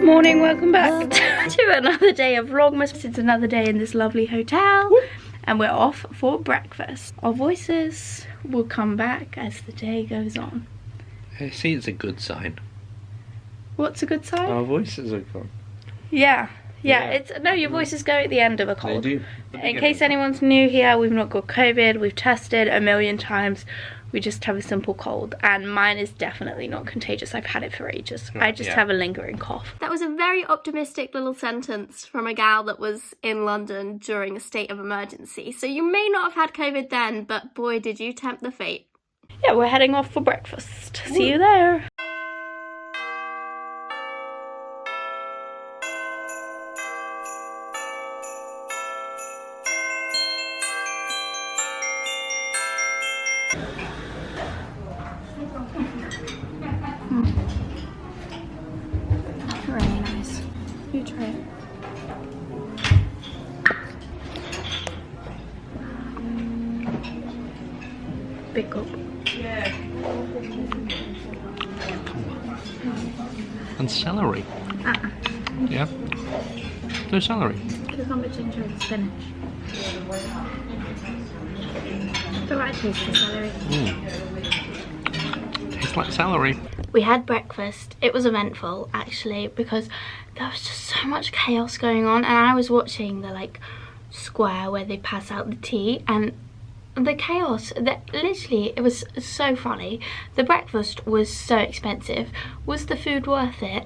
Morning, welcome back to another day of Vlogmas. It's another day in this lovely hotel and we're off for breakfast. Our voices will come back as the day goes on. I see, it's a good sign. What's a good sign? Our voices are gone. Yeah. It's no, your voices go at the end of a cold. They do. In case anyone's new here, we've not got COVID. We've tested a million times. We just have a simple cold, and mine is definitely not contagious. I've had it for ages. I just have a lingering cough. That was a very optimistic little sentence from a gal that was in London during a state of emergency. So you may not have had COVID then, but boy, did you tempt the fate. Yeah, we're heading off for breakfast. See you there. Really nice. You try it. Big cup. And celery. Yeah? No celery. Cucumber, ginger and spinach. The right taste of celery. Tastes like celery. We had breakfast. It was eventful actually because there was just so much chaos going on, and I was watching the square where they pass out the tea, and the chaos, that literally, it was so funny. The breakfast was so expensive. Was the food worth it?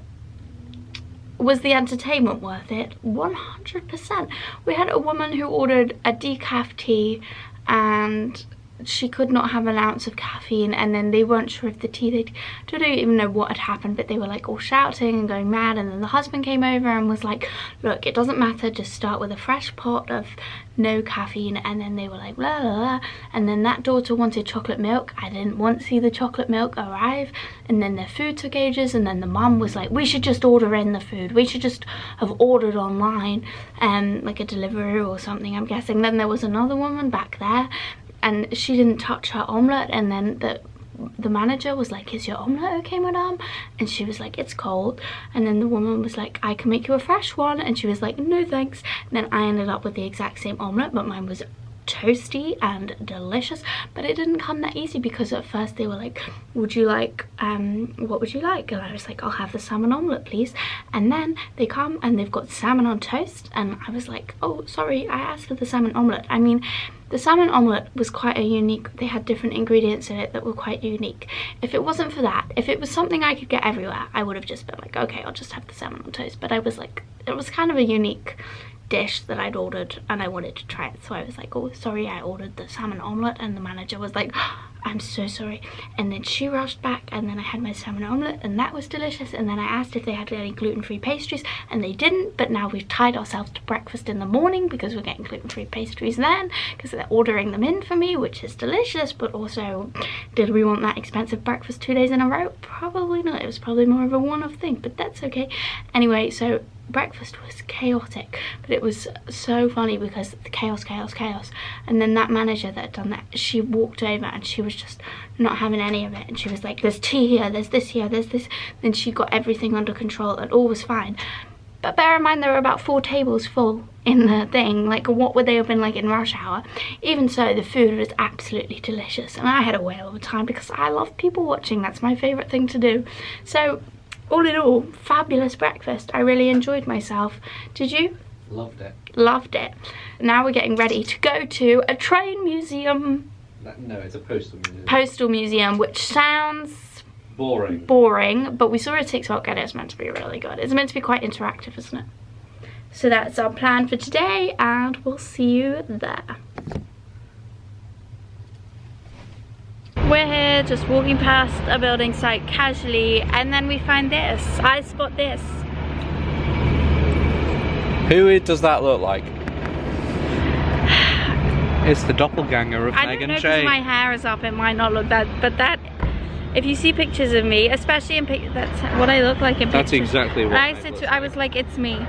Was the entertainment worth it? 100%. We had a woman who ordered a decaf tea and she could not have an ounce of caffeine, and then they weren't sure if the tea, they didn't even know what had happened, but they were all shouting and going mad, and then the husband came over and was like, look, it doesn't matter, just start with a fresh pot of no caffeine. And then they were like blah blah blah, and then that daughter wanted chocolate milk. I didn't want to see the chocolate milk arrive, and then their food took ages, and then the mum was like, we should just order in the food, we should just have ordered online, like a Deliveroo or something, I'm guessing. Then there was another woman back there and she didn't touch her omelette, and then the manager was like, is your omelette okay, madame? And she was like, it's cold. And then the woman was like, I can make you a fresh one, and she was like, no thanks. And then I ended up with the exact same omelette, but mine was toasty and delicious. But it didn't come that easy, because at first they were like, would you like what would you like? And I was like, I'll have the salmon omelette please. And then they come and they've got salmon on toast, and I was like, oh sorry, I asked for the salmon omelette. I mean, the salmon omelette was quite a unique, they had different ingredients in it that were quite unique. If it wasn't for that, if it was something I could get everywhere, I would have just been like, okay, I'll just have the salmon on toast. But I was like, it was kind of a unique dish that I'd ordered and I wanted to try it, so I was like, oh sorry, I ordered the salmon omelette. And the manager was like, oh, I'm so sorry. And then she rushed back, and then I had my salmon omelette, and that was delicious. And then I asked if they had any gluten-free pastries, and they didn't. But now we've tied ourselves to breakfast in the morning because we're getting gluten-free pastries then, because they're ordering them in for me, which is delicious. But also, did we want that expensive breakfast 2 days in a row? Probably not. It was probably more of a one-off thing, but that's okay. Anyway, so breakfast was chaotic, but it was so funny because the chaos. And then that manager that had done that, she walked over and she was just not having any of it, and she was like, there's tea here, there's this here, there's this. Then she got everything under control and all was fine. But bear in mind, there were about 4 tables full in the thing. What would they have been like in rush hour? Even so, the food was absolutely delicious, and I had a whale of a time because I love people watching. That's my favorite thing to do. So all in all, fabulous breakfast. I really enjoyed myself. Did you? Loved it. Loved it. Now we're getting ready to go to a train museum. No, it's a postal museum. Postal museum, which sounds boring, but we saw a TikTok and it's meant to be really good. It's meant to be quite interactive, isn't it? So that's our plan for today, and we'll see you there. We're here just walking past a building site casually, and then we find this. I spot this. Who does that look like? It's the doppelganger of Meghan Shea. I don't know, because my hair is up, it might not look that, but that, if you see pictures of me, especially in pictures, that's what I look like in pictures. That's exactly what I was like, it's me.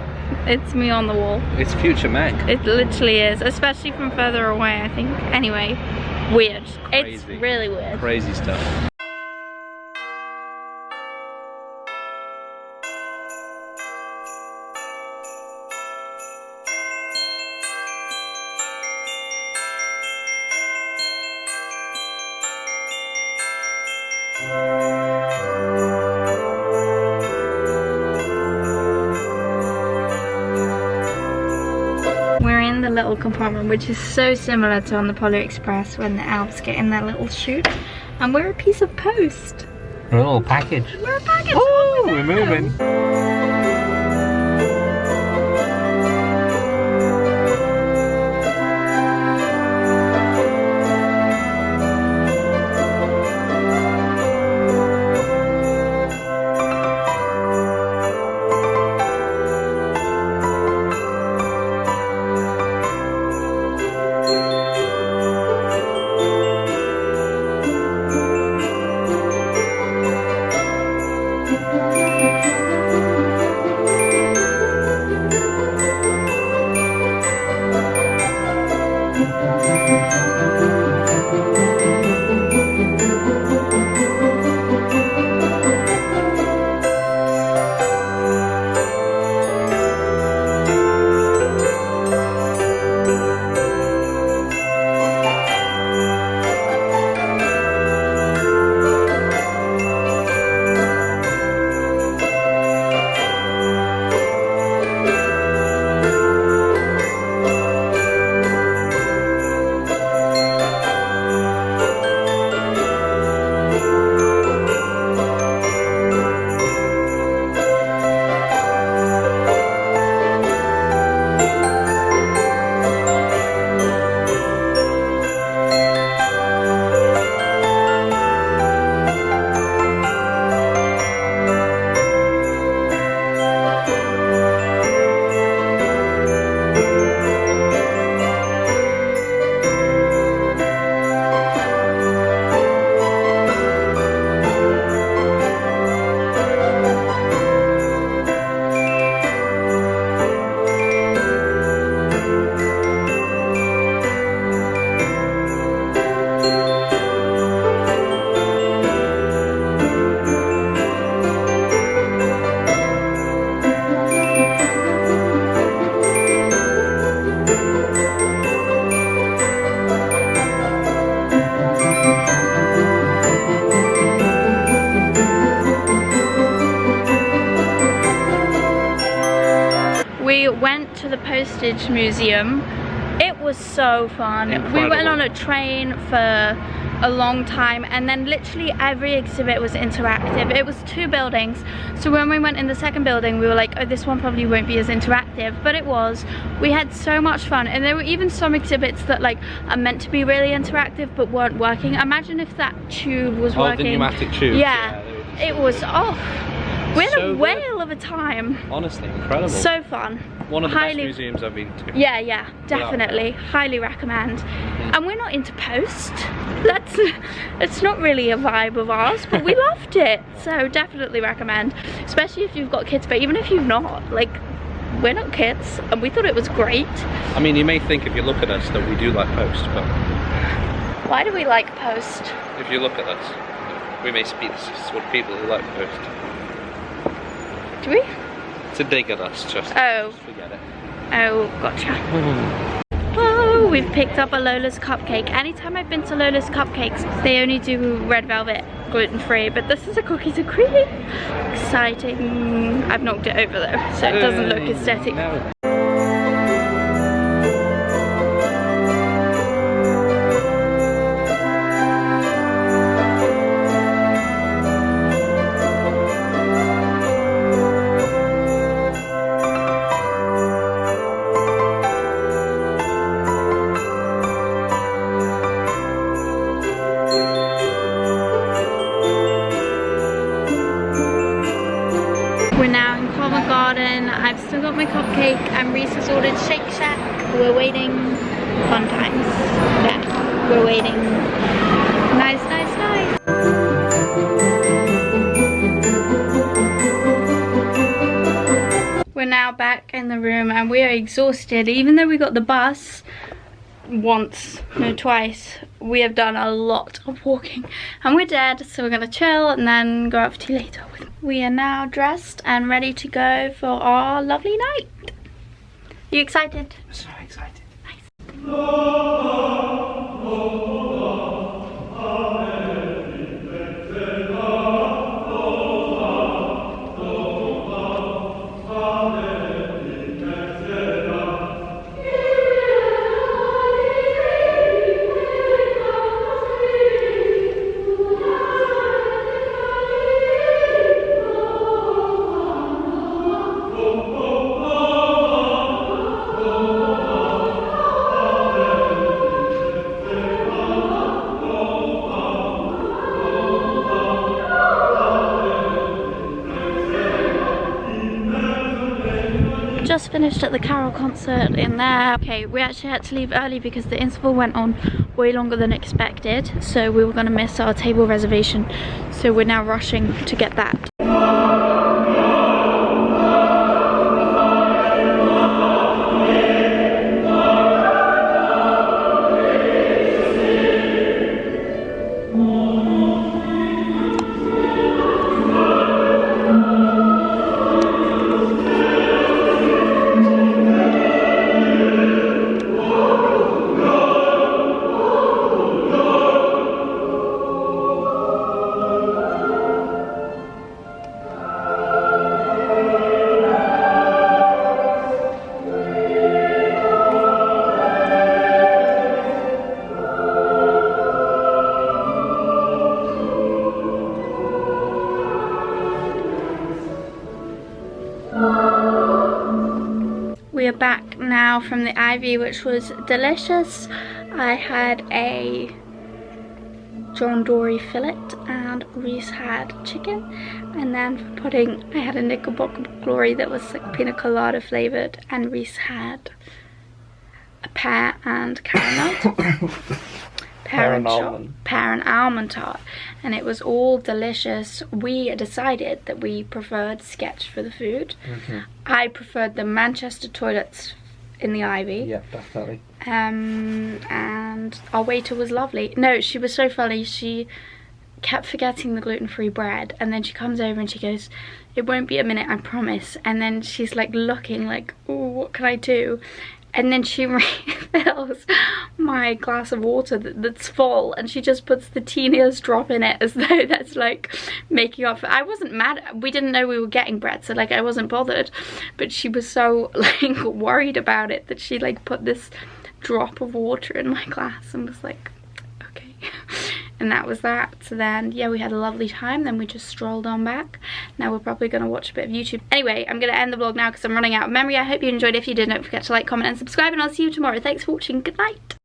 It's me on the wall. It's future Meg. It literally is, especially from further away, I think. Anyway, weird. Crazy. It's really weird. Crazy stuff. We're in the little compartment, which is so similar to on the Polar Express when the elves get in their little chute. And we're a piece of post. A little package. We're a package. Oh, we're moving. We went to the postage museum. It was so fun. Incredible. We went on a train for a long time, and then literally every exhibit was interactive. It was 2 buildings, so when we went in the second building we were like, oh, this one probably won't be as interactive, but it was. We had so much fun, and there were even some exhibits that like are meant to be really interactive but weren't working. Imagine if that tube was working. The pneumatic tube. Yeah, it was off. We had So a good. whale of a time. Honestly, incredible. So fun. One of the best museums I've been to. Yeah, yeah, definitely. Highly recommend. And we're not into post. It's not really a vibe of ours, but we loved it. So definitely recommend. Especially if you've got kids, but even if you've not, like, we're not kids and we thought it was great. I mean, you may think if you look at us that we do like post, but why do we like post? if you look at us, we may speak to sort of people who like post. Do we? To dig at us, just forget it. Oh, gotcha. Oh, we've picked up a Lola's Cupcake. Anytime I've been to Lola's Cupcakes, they only do red velvet, gluten-free, but this is a cookies and cream. Exciting. I've knocked it over though, so it doesn't look aesthetic. No. We're now in Covent Garden. I've still got my cupcake and Reese has ordered Shake Shack. We're waiting. Fun times. Yeah, we're waiting. Nice, nice, nice. We're now back in the room and we are exhausted. Even though we got the bus once, no twice, we have done a lot of walking and we're dead, so we're gonna chill and then go out for tea later. We are now dressed and ready to go for our lovely night. You excited? So excited. Nice. just finished at the Carol concert in there. Okay, we actually had to leave early because the interval went on way longer than expected, so we were going to miss our table reservation, so we're now rushing to get that. We are back now from the Ivy, which was delicious. I had a John Dory fillet and Reese had chicken, and then for pudding I had a Knickerbocker Glory that was like pina colada flavoured, and Reese had a pear and caramel. Pear and almond tart, and it was all delicious. We decided that we preferred Sketch for the food. I preferred the Manchester toilets in the Ivy. Yeah, definitely. And our waiter was lovely. No, she was so funny. She kept forgetting the gluten-free bread, and then she comes over and she goes, "It won't be a minute, I promise." And then she's like looking like, "Oh, what can I do?" And then she refills my glass of water that's full, and she just puts the teeniest drop in it as though that's like making up for. I wasn't mad. We didn't know we were getting bread, so like I wasn't bothered. But she was so like worried about it that she like put this drop of water in my glass and was like, okay. And that was that. So then, yeah, we had a lovely time. Then we just strolled on back. Now we're probably going to watch a bit of YouTube. Anyway, I'm going to end the vlog now because I'm running out of memory. I hope you enjoyed. If you did, don't forget to like, comment and subscribe, and I'll see you tomorrow. Thanks for watching. Good night.